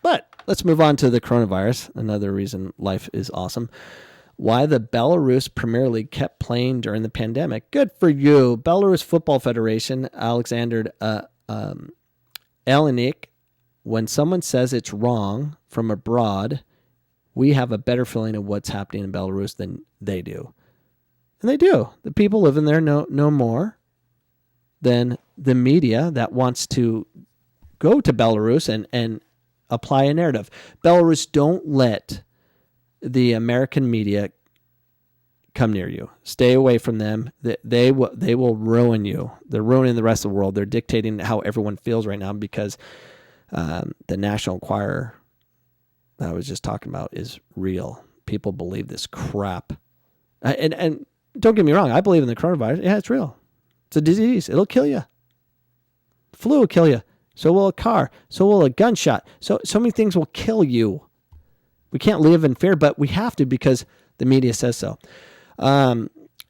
But let's move on to the coronavirus, another reason life is awesome. Why the Belarus Premier League kept playing during the pandemic. Good for you. Belarus Football Federation, Aleksander Aleinik, when someone says it's wrong from abroad, we have a better feeling of what's happening in Belarus than they do. And they do. The people living there know more than the media that wants to go to Belarus and apply a narrative. Belarus, don't let the American media come near you. Stay away from them. They will ruin you. They're ruining the rest of the world. They're dictating how everyone feels right now because the National Enquirer that I was just talking about is real. People believe this crap. And don't get me wrong. I believe in the coronavirus. Yeah, it's real. It's a disease. It'll kill you. Flu will kill you. So will a car. So will a gunshot. So many things will kill you. We can't live in fear, but we have to because the media says so.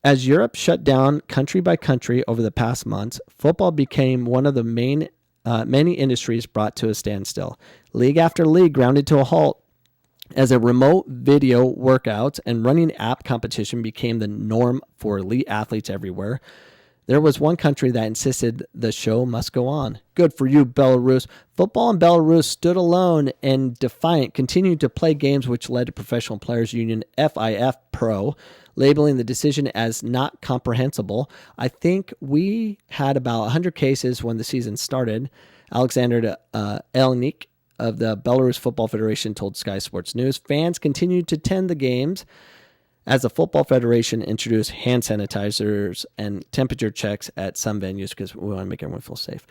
As Europe shut down country by country over the past months, football became one of the many industries brought to a standstill. League after league grounded to a halt as a remote video workouts and running app competition became the norm for elite athletes everywhere. There was one country that insisted the show must go on. Good for you, Belarus. Football in Belarus stood alone and defiant, continued to play games which led to Professional Players Union FIF Pro labeling the decision as not comprehensible. I think we had about 100 cases when the season started. Aleksander Aleinik of the Belarus Football Federation told Sky Sports News fans continued to attend the games as the Football Federation introduced hand sanitizers and temperature checks at some venues because we want to make everyone feel safe.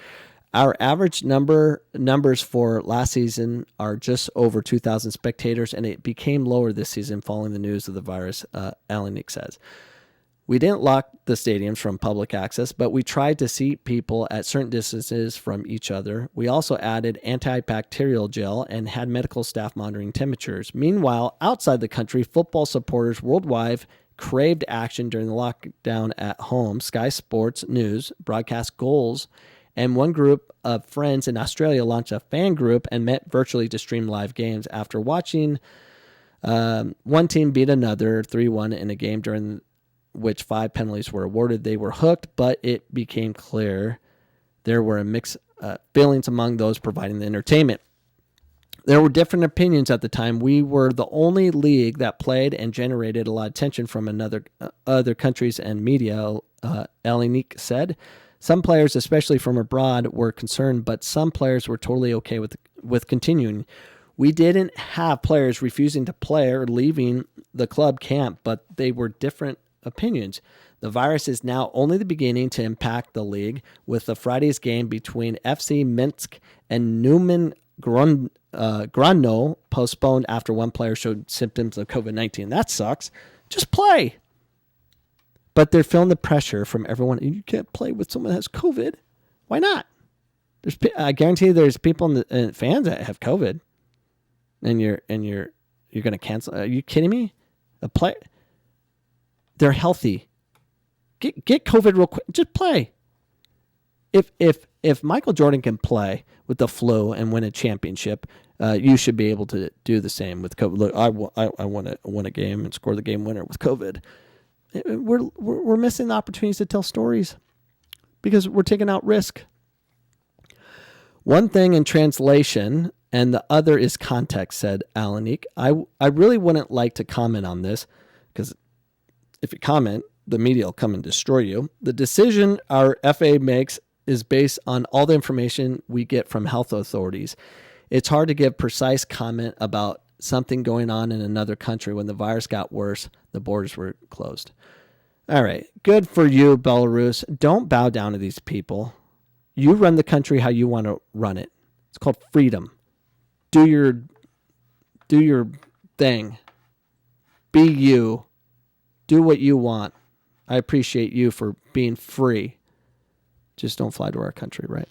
Our average numbers for last season are just over 2,000 spectators, and it became lower this season following the news of the virus, Aleinik says. We didn't lock the stadiums from public access, but we tried to seat people at certain distances from each other. We also added antibacterial gel and had medical staff monitoring temperatures. Meanwhile, outside the country, football supporters worldwide craved action during the lockdown at home. Sky Sports News broadcast goals, and one group of friends in Australia launched a fan group and met virtually to stream live games. After watching one team beat another 3-1 in a game during which 5 penalties were awarded, they were hooked, but it became clear there were mixed feelings among those providing the entertainment. There were different opinions at the time. We were the only league that played and generated a lot of attention from other countries and media, Aleinik said. Some players, especially from abroad, were concerned, but some players were totally okay with continuing. We didn't have players refusing to play or leaving the club camp, but they were different opinions. The virus is now only the beginning to impact the league, with the Friday's game between FC Minsk and Neumann Grodno postponed after one player showed symptoms of COVID-19. That sucks. Just play. But they're feeling the pressure from everyone. You can't play with someone that has COVID. Why not? I guarantee there's people in fans that have COVID, and you're going to cancel. Are you kidding me? They're healthy. Get COVID real quick. Just play. If Michael Jordan can play with the flu and win a championship, you should be able to do the same with COVID. Look, I won a game and score the game winner with COVID. We're missing the opportunities to tell stories because we're taking out risk. One thing in translation and the other is context, said Aleinik. I really wouldn't like to comment on this because if you comment, the media will come and destroy you. The decision our FA makes is based on all the information we get from health authorities. It's hard to give precise comment about something going on in another country when the virus got worse, the borders were closed. All right, good for you, Belarus. Don't bow down to these people. You run the country how you want to run it. It's called freedom. Do your thing. Be you. Do what you want. I appreciate you for being free. Just don't fly to our country, right?